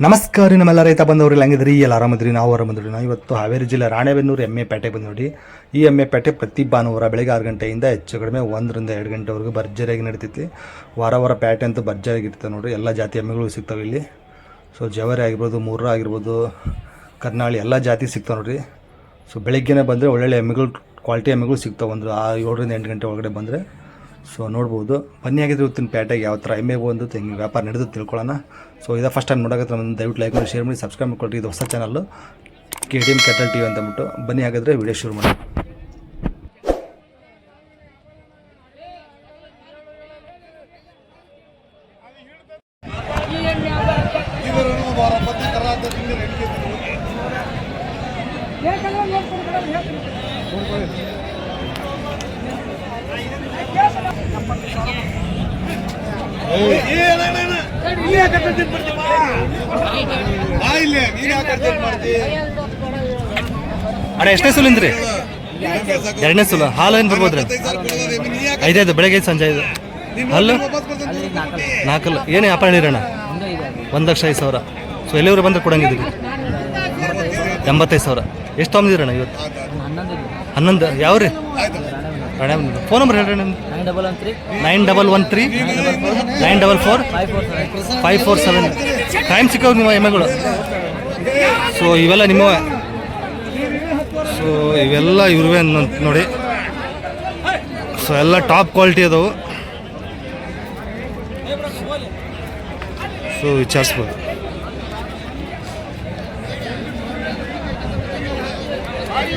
ನಮಸ್ಕಾರ ನಮ್ಮೆಲ್ಲ ರೈತ ಬಂದವ್ರಿಗೆ ಹಂಗಿದ್ರಿ ಎಲ್ಲ ಆರಾಮದ್ರಿ ನಾವು ಆರಾಮದ್ರಿ. ನಾವು ಇವತ್ತು ಹಾವೇರಿ ಜಿಲ್ಲೆ ರಾಣೆಬೆನ್ನೂರು ಎಮ್ಮೆ ಪೇಟೆಗೆ ಬಂದು ನೋಡಿ. ಈ ಎಮ್ಮೆ ಪೇಟೆ ಪ್ರತಿ ಭಾನುವಾರ ಬೆಳಗ್ಗೆ 6 ಗಂಟೆಯಿಂದ ಹೆಚ್ಚು ಕಡಿಮೆ 1 ರಿಂದ 2 ಗಂಟೆವರೆಗೂ ಭರ್ಜರಿಯಾಗಿ ನಡೀತೈತಿ. ವಾರ ಪೇಟೆ ಅಂತೂ ಭರ್ಜರಿಯಾಗಿ ಇರ್ತದೆ ನೋಡಿರಿ. ಎಲ್ಲ ಜಾತಿ ಎಮ್ಮೆಗಳು ಸಿಗ್ತಾವೆ ಇಲ್ಲಿ. ಸೊ ಜವರಿ ಆಗಿರ್ಬೋದು, ಮೂರ್ರ ಆಗಿರ್ಬೋದು, ಕರ್ನಾಳಿ ಎಲ್ಲ ಜಾತಿ ಸಿಗ್ತಾವೆ ನೋಡಿರಿ. ಸೊ ಬೆಳಗ್ಗೆನೇ ಬಂದರೆ ಒಳ್ಳೊಳ್ಳೆ ಎಮ್ಮೆಗಳು, ಕ್ವಾಲಿಟಿ ಎಮ್ಮೆಗಳು ಸಿಗ್ತಾವೆ. ಒಂದು 7 ರಿಂದ 8 ಗಂಟೆ ಒಳಗಡೆ ಬಂದರೆ ಸೊ ನೋಡ್ಬೋದು. ಬನ್ನಿ ಆಗಿದ್ರೆ ಇವತ್ತಿನ ಪೇಟೆಗೆ ಯಾವ ಥರ ಎಮ್ಮೆ ಬಂದು ಹೆಂಗೆ ವ್ಯಾಪಾರ ನಡೆದು ತಿಳ್ಕೊಳ್ಳೋಣ. ಸೊ ಇದೇ ಫಸ್ಟ್ ಟೈಮ್ ನೋಡೋಕೆ ನಮ್ಮ ದಯವಿಟ್ಟು ಲೈಕ್ ಮಾಡಿ, ಶೇರ್ ಮಾಡಿ, ಸಬ್ಸ್ಕ್ರೈಬ್ ಮಾಡ್ಕೊಳ್ರಿ. ಇದು ಹೊಸ ಚಾನಲ್ಲು KTM ಕ್ಯಾಟಲ್ TV ಅಂತಂದ್ಬಿಟ್ಟು. ಬನ್ನಿ ಹಾಗಾದರೆ ವಿಡಿಯೋ ಶುರು ಮಾಡಿ. ಅಣ್ಣ ಎಷ್ಟನೇ ಸುಲಿಂದ್ರಿ? 2ನೇ ಸುಲು. ಹಾಲು ಏನು ಬರ್ಬೋದ್ರಿ? 5 ಬೆಳಗ್ಗೆ ಸಂಜೆ 5 ಹಲ್ಲು 4. ಏನು ವ್ಯಾಪಾರ ಹೇಳಿರಣ್ಣ? 1,05,000. ಸೊ ಎಲ್ಲಿವರು ಬಂದ್ರೆ ಕೊಡಂಗಿದ್ದೀರಿ? 85,000. ಎಷ್ಟು ತೊಗೊಂಡಿದ್ದೀರಣ್ಣ ಇವತ್ತು? 11. ಯಾವ ರೀ? ಫೋನ್ ನಂಬರ್ ಹೇಳ್ರಿ ನಿಮ್ದು. 9113 944 547. ಟೈಮ್ ಸಿಕ್ಕವು ನಿಮ್ಮ ಎಮ್ಮೆಗಳು. ಸೊ ಇವೆಲ್ಲ ನಿಮ್ಮ, ಸೊ ಇವೆಲ್ಲ ಇರುವೆ ನೋಡಿ. ಸೊ ಎಲ್ಲ ಟಾಪ್ ಕ್ವಾಲಿಟಿ ಅದಾವು. ಸೊ ವಿಚಾರಿಸ್ಬೋದು.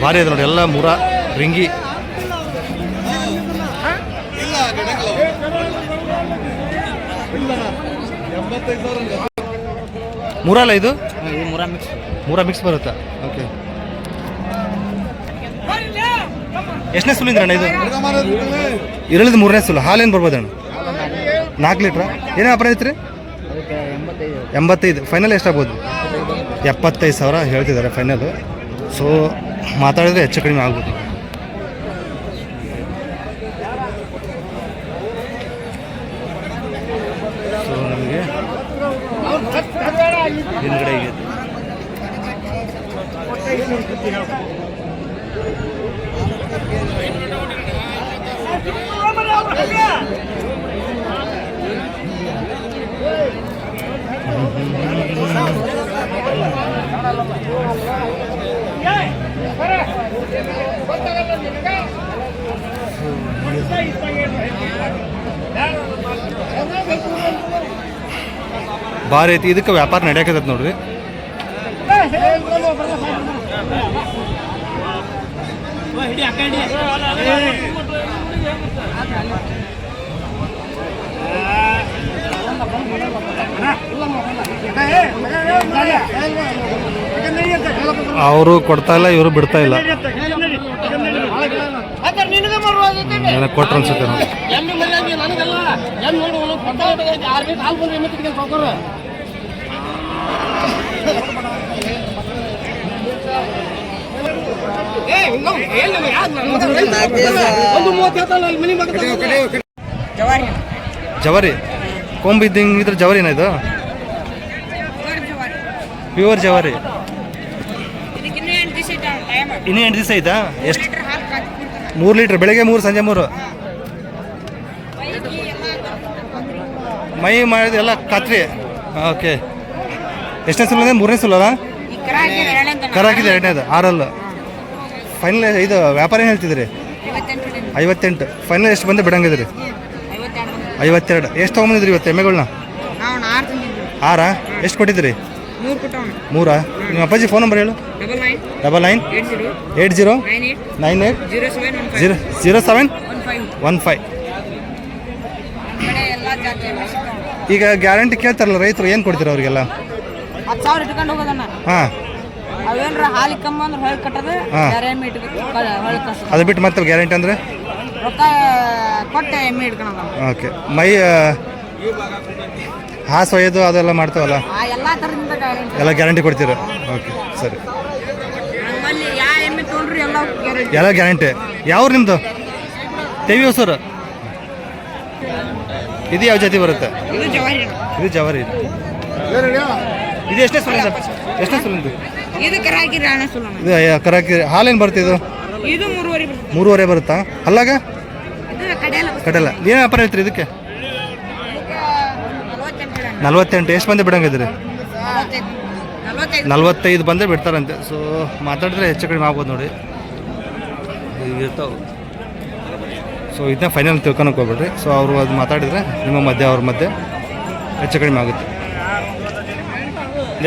ಭಾರಿ ಅದ ನೋಡಿ. ಎಲ್ಲ ಮುರ ರಿಂಗಿ. ಮೂರಲ್ಲ ಇದು? ಮೂರ ಮಿಕ್ಸ್ ಬರುತ್ತಾ? ಓಕೆ. ಎಷ್ಟನೇ ಸುಲಿಂದ್ರಣ್ಣ ಇದು? 3ನೇ ಸುಲು. ಹಾಲೇನು ಬರ್ಬೋದಣ್ಣ? 4 ಲೀಟ್ರಾ? ಏನೇ ವ್ಯಾಪಾರ ಐತ್ರಿ? 85. ಫೈನಲ್ ಎಷ್ಟಾಗ್ಬೋದು? 75,000 ಹೇಳ್ತಿದ್ದಾರೆ ಫೈನಲ್. ಸೊ ಮಾತಾಡಿದ್ರೆ ಹೆಚ್ಚು ಕಡಿಮೆ ಆಗ್ಬೋದು. ಸೊ ನಮಗೆ ಹಿಂದ್ಗಡೆ ಇದೆ. ಭಾರಿ ಐತಿ. ಇದಕ್ಕೆ ವ್ಯಾಪಾರ ನಡೆಯಕತ್ತೈತೆ ನೋಡ್ರಿ. ಅವರು ಕೊಡ್ತಾ ಇಲ್ಲ, ಇವರು ಬಿಡ್ತಾ ಇಲ್ಲ. ಕೊಟ್ರು ಅನ್ಸುತ್ತೆ ನೋಡಿ. ಜವರಿ ಕೊಂಬು ಇದ್ದಂಗಿದ್ರೆ ಜವರಿನ ಇದು? ಪ್ಯೂರ್ ಜವರಿ. ಇನ್ನೂ 8 ದಿವಸ ಐತಾ? ಎಷ್ಟು? 3 ಲೀಟ್ರ್. ಬೆಳಗ್ಗೆ 3, ಸಂಜೆ 3. ಮೈ ಮಾಡಿದ ಎಲ್ಲ ಖಾತ್ರಿ. ಓಕೆ. ಎಷ್ಟನೇ ಸುಲ? 3ನೇ ಸುಲಲ್ಲ? ಕರ ಹಾಕಿದೆ 2ನೇದು. 6 ಫೈನಲ್. ಇದು ವ್ಯಾಪಾರ ಏನು ಹೇಳ್ತಿದ್ರಿ? 58. ಫೈನಲ್ ಎಷ್ಟು ಬಂದು ಬಿಡಂಗಿದ್ರಿ? 52. ಎಷ್ಟು ತೊಗೊಂಬಂದಿದ್ರಿ ಇವತ್ತು ಎಮ್ಮೆಗಳನ್ನ? 6. ಎಷ್ಟು ಕೊಟ್ಟಿದ್ರಿ? 3. ನಿಮ್ಮ ಅಪ್ಪಾಜಿ ಫೋನ್ ನಂಬರ್ ಹೇಳು. 9980980715. ಈಗ ಗ್ಯಾರಂಟಿ ಕೇಳ್ತಾರಲ್ಲ ರೈತರು, ಏನು ಕೊಡ್ತೀರ ಅವ್ರಿಗೆಲ್ಲ? 10,000 ಇಟ್ಕೊಂಡು ಹೋಗೋದಣ್ಣ. ಹಾಂ. ಅವೇನ್ರ ಹಾಲಿ ಕಮ್ಮ ಅಂದ್ರೆ ಹೊಳ್ ಕಟ್ಟೋದು. ಅದು ಬಿಟ್ಟು ಮತ್ತೆ ಗ್ಯಾರಂಟಿ ಅಂದರೆ ರೊಕ್ಕ ಕೊಟ್ಟೆ ಎಮ್ಮೆ ಇಟ್ಕೊಳೋದು. ಓಕೆ. ಮೈ ಹಾಸು ಒಯ್ಯೋದು ಅದೆಲ್ಲ ಮಾಡ್ತಾವಲ್ಲ, ಎಲ್ಲ ಥರದಿಂದ ಎಲ್ಲ ಗ್ಯಾರಂಟಿ ಕೊಡ್ತೀರ? ಓಕೆ ಸರಿ. ನಮ್ಮಲ್ಲಿ ಯಾವ ಎಮ್ಮೆ ತೊಗೊಂಡ್ರಿ ಎಲ್ಲ ಗ್ಯಾರಂಟಿ. ಯಾವ್ರು ನಿಮ್ಮದು? ದೇವಿ ಹೊಸೂರು. ಇದು ಯಾವ ಜಾತಿ ಬರುತ್ತೆ? ಇದು ಜವಾರಿ. ಇದು ಜವಾರಿ. ಇದು ಎಷ್ಟನೇ ಸುಲಿಂದ ಎಷ್ಟನೇ ಸುಲಿಂದ ಇದಕ್ಕೆ ಹಾಕಿರಿ ಅಣ್ಣ ಸುಲೋಣ ಇದು ಕರಾಕಿ ಹಾಲೇನು ಬರುತ್ತೆ ಇದು ಇದು 3.5 ಬರ್ತದೆ 3.5 ಬರುತ್ತಾ ಅಲ್ಲಾಗ ಇದು ಕಡೆಯಲ್ಲ ಕಡಲ್ಲ ಏನು ವ್ಯಾಪಾರ ಹೇಳ್ತೀರಿ ಇದಕ್ಕೆ 48 ಎಷ್ಟು ಬಂದು ಬಿಡಂಗಿದ್ರಿ 45 ಬಂದರೆ ಬಿಡ್ತಾರಂತೆ ಸೊ ಮಾತಾಡಿದ್ರೆ ಹೆಚ್ಚು ಕಡಿಮೆ ಆಗ್ಬೋದು ನೋಡಿ ಇರ್ತಾವೆ ಸೊ ಇದನ್ನ ಫೈನಲ್ ತಿಳ್ಕೊಳಕ್ಕೆ ಹೋಗ್ಬೇಡ್ರಿ ಸೊ ಅವರು ಅದು ಮಾತಾಡಿದರೆ ನಿಮ್ಮ ಮಧ್ಯೆ ಅವ್ರ ಮಧ್ಯೆ ಹೆಚ್ಚು ಕಡಿಮೆ ಆಗುತ್ತೆ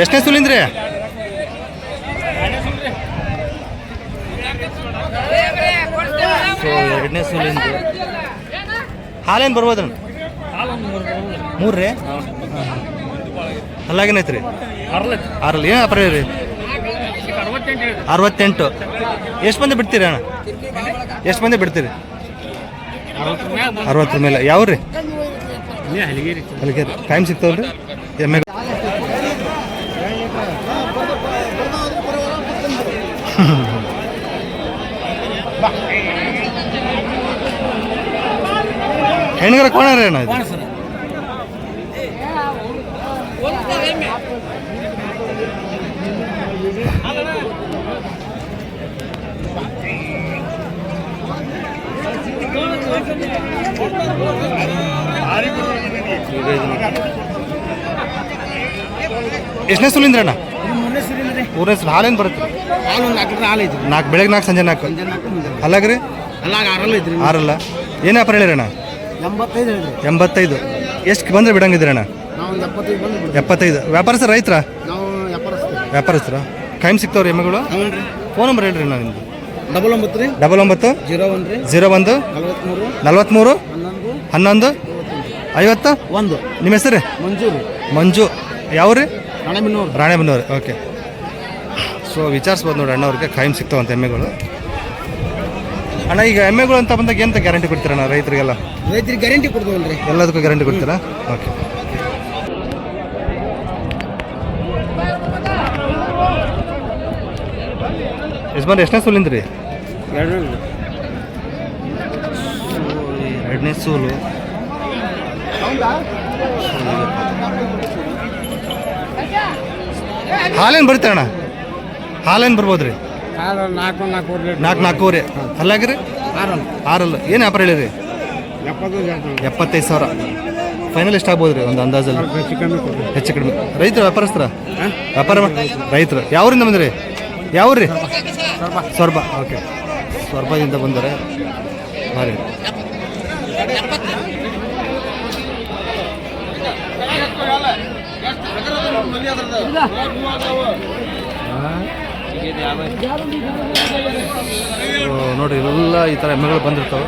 ಎಷ್ಟನೇ ಸುಲಿಂದ್ರಿ ಸೊ 2ನೇ ಸುಲಿಂದ್ರಿ ಹಾಲೇನು ಬರ್ಬೋದ್ರಿ 3 ರೀ ಅಲ್ಲಾಗೇನೈತ್ರಿ 6 ಏನು ವ್ಯಾಪಾರ ರೀ 68 ಎಷ್ಟು ಮಂದಿ ಬಿಡ್ತೀರಿ ಅಣ್ಣ ಎಷ್ಟು ಮಂದಿ ಬಿಡ್ತೀರಿ 60 ಮೇಲೆ ಯಾವ ರೀ ಹಲಿಗೇರಿ ಟೈಮ್ ಸಿಗ್ತಾವಲ್ರಿ ಎಮ್ಮೆ ಹೆಣ್ಗರ ಕೋಣ ರೀ ಅಣ್ಣ ಇದು ಎಷ್ಟನೇ ಸುಲಿಂದ್ರಿ ಅಣ್ಣ 3ನೇ ಸುಲಿ ಹಾಲೇನು ಬರುತ್ತೆ 4 ಬೆಳಗ್ಗೆ 4 ಸಂಜೆ 4 ಅಲ್ಲಾಗ್ರಿ 6 ಏನು ವ್ಯಾಪಾರ ಹೇಳಿರಿ ಅಣ್ಣ 85 ಎಷ್ಟು ಬಂದರೆ ಬಿಡಂಗಿದ್ರಿ ಅಣ್ಣ 75 ವ್ಯಾಪಾರಸ್ಥರ ರೈತರ ವ್ಯಾಪಾರಸ್ಥರ ಟೈಮ್ ಸಿಗ್ತಾವ್ರಿ ಎಮ್ಮೆಗಳು ಫೋನ್ ನಂಬರ್ ಹೇಳ್ರಿ ಅಣ್ಣ ನಿಮ್ದು 99 01 43 11 51 ನಿಮ್ಮ ಹೆಸರು ಮಂಜು ಯಾವ ರೀ ರಾಣೆಬೆನ್ನೂರು ಓಕೆ ಸೊ ವಿಚಾರಿಸ್ಬೋದು ನೋಡಿ ಅಣ್ಣವ್ರಿಗೆ ಖಾಯಂ ಸಿಗ್ತಾವಂತ ಎಮ್ಮೆಗಳು ಅಣ್ಣ ಈಗ ಎಮ್ಮೆಗಳು ಅಂತ ಬಂದಾಗ ಎಂತ ಗ್ಯಾರಂಟಿ ಕೊಡ್ತೀರಣ್ಣ ರೈತರಿಗೆಲ್ಲ ಗ್ಯಾರಂಟಿ ಕೊಡ್ತೀವಲ್ರಿ ಎಲ್ಲದಕ್ಕೂ ಗ್ಯಾರಂಟಿ ಕೊಡ್ತೀರಾ ಓಕೆ ಯಜಮಾನ್ ಎಷ್ಟನೇ ಸೂಲಿಂದ್ರಿ 2ನೇ ಸೂಲು ಹಾಲೇನು ಬರ್ತೀರಣ್ಣ ಹಾಲೇನು ಬರ್ಬೋದು ರೀ 4 ಅಲ್ಲಾಗ್ರಿ 6 ಏನು ವ್ಯಾಪಾರ ಹೇಳಿರಿ 75,000 ಫೈನಲ್ ಎಷ್ಟು ಆಗ್ಬೋದು ರೀ ಒಂದು ಅಂದಾಜಲ್ಲಿ ಹೆಚ್ಚು ಕಡಿಮೆ ರೈತರು ವ್ಯಾಪಾರಸ್ಥರ ರೈತರು ಯಾವ್ರಿಂದ ಬಂದ್ರಿ ಯಾವ್ರಿ ಸ್ವರ್ಬ ಓಕೆ ಸ್ವರ್ಬದಿಂದ ಬಂದರೆ ಭಾರಿ ನೋಡಿ ಎಲ್ಲ ಈ ಥರ ಎಮ್ಮೆಗಳು ಬಂದಿರ್ತಾವೆ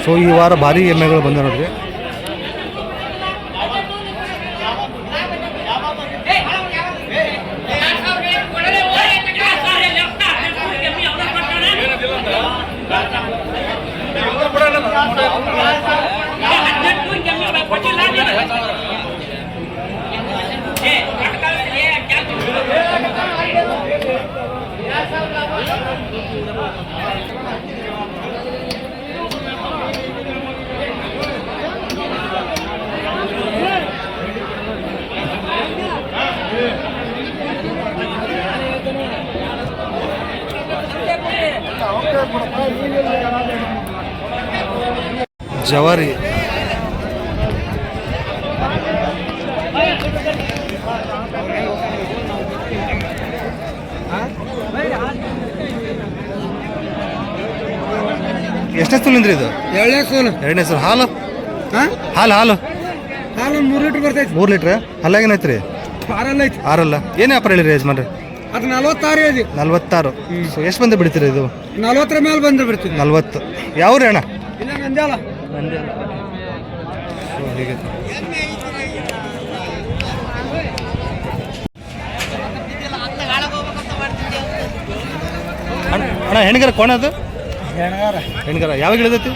ಸೊ ಈ ವಾರ ಭಾರಿ ಎಮ್ಮೆಗಳು ಬಂದ ನೋಡ್ರಿ ಜವಾರಿ ಎಷ್ಟನೇ ಸೂಲಿಂದ್ರಿ ಇದು 2ನೇ ಸೂಲು ಹಾಲು ಹಾಲು 3 ಲೀಟರ್ ಬರ್ತೈತಿ 3 ಲೀಟ್ರ್ ಹಲ್ಲಾಗೇನೈತ್ರಿ 6 ಏನು ವ್ಯಾಪಾರ ಹೇಳಿರಿ ಯಜಮಾನ್ರಿ ಅದು 46 ಸೊ ಎಷ್ಟು ಬಂದು ಬಿಡ್ತೀರಿ ಇದು 40 ಮೇಲೆ ಬಂದ್ರೆ ಬಿಡ್ತೀವಿ 40 ಯಾವ ರೀ ಅಣ್ಣ ಇಲ್ಲ ನಂದ್ಯಾಲ ಸೊ ಹೀಗೆ ಅಣ್ಣ ಹೆಣ್ಗರ ಕೋಣ ಅದು ಹೆಣ್ಗರ ಯಾವಾಗ ಇಳಿದೈತಿ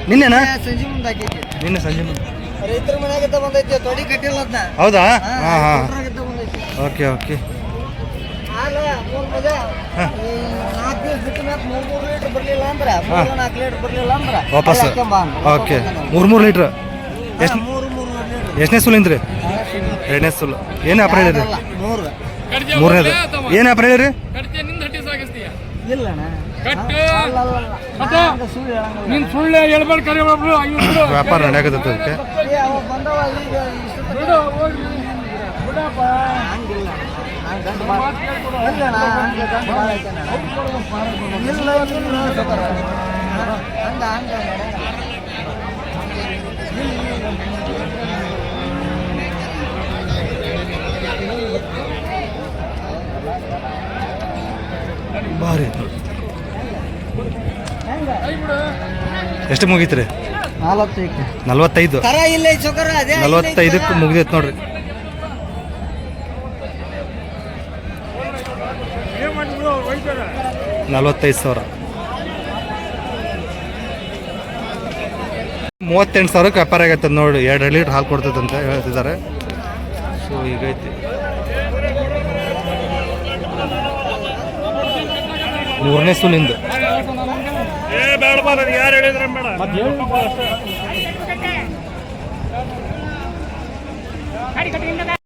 ನಿನ್ನೆನಾ ಸಂಜೆ ಮುಂದೆ ಹಾಕೈತಿ ನಿನ್ನೆ ಸಂಜೆ ಮುಂದೆ ರೈತರ ಮನ್ಯಾಗಿದ್ದ ಬಂದೈತಿ ತೊಡಿ ಕಟ್ಟಿಲ್ಲ ಅದನ್ನ ಹೌದಾ ಹಾಂ ಹಾಂ ಬಂದೈತಿ ಓಕೆ ಓಕೆ ಹಾಲ ಮೂರು ಮಜಾ 4 ದಿವಸ ಬಿಟ್ಟು ಮ್ಯಾಕ್ 3 ಲೀಟರ್ ಬರಲಿಲ್ಲ ಅಂದ್ರೆ 4 ಲೀಟರ್ ಬರಲಿಲ್ಲ ಅಂದ್ರೆ ವಾಪಸ್ ಓಕೆ 3 ಲೀಟ್ರ್ ಎಷ್ಟು 3 ಎಷ್ಟನೇ ಸುಲಿಂದ್ರಿ ಎರಡನೇ ಸುಲು ಏನು ವ್ಯಾಪಾರ ಹೇಳಿರಿ ಮೂರನೇದು ಏನು ವ್ಯಾಪಾರ ಹೇಳಿರಿ ಇಲ್ಲಣ್ಣ ನೀನ್ ಸುಳ್ಳು ಹೇಳ್ಬೇಡ ಕರೆ ಒಬ್ರು 50 ವ್ಯಾಪಾರ ನಡೆಯಕತ್ತೈತೆ ಅದಕ್ಕೆ ಅವ ಬಂದವ ಈಗ ಬಿಡು ಹೋಗ್ಲಿ ಬಿಡಪ್ಪ ಹಂಗಿಲ್ಲ ಇಲ್ಲಣ್ಣ ಹಂಗೆ ಗಂಟು ಭಾಳ ಐತಣ್ಣ ಇಲ್ಲ ಹಂಗ ಹಂಗ ಭಾರಿ ಐತೆ ನೋಡಿ. ಎಷ್ಟು ಮುಗೀತ್ರಿ 45 ತರ ಇಲ್ಲ ಚೊಕರ ಅದೇ 45ಕ್ಕೆ ಮುಗ್ದೈತೆ ನೋಡ್ರಿ ಏನ್ ಮಾಡಿದ್ರು ಹೋಯ್ತಾರ 45,000 38,000ಕ್ಕೆ ವ್ಯಾಪಾರ ಆಗೈತೆ ನೋಡಿ 2 ಲೀಟ್ರ್ ಹಾಲು ಕೊಡ್ತೈತೆ ಅಂತ ಹೇಳ್ತಿದ್ದಾರೆ ಸೊ ಈಗೈತಿ 3ನೇ ಸುಲಿಂದು ಏ ಬೇಡ ಬಾರ ಯಾರು ಹೇಳಿದ್ರೆ ಬೇಡ